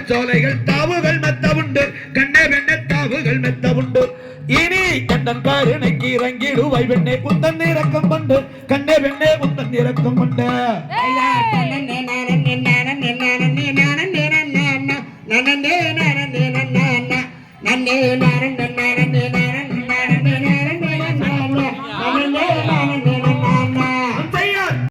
சோலைகள் தாவுகள் மெத்த உண்டு கண்ணே வெண்ணே தாவுகள் மெத்த உண்டு இனி கண்ணன் கருணைக்கு இறங்கிடுவை வெண்ணே குந்தன் இறக்கம் கொண்டு கண்ணே வெண்ணே குந்தன் இறக்கம் கொண்டு நன்னே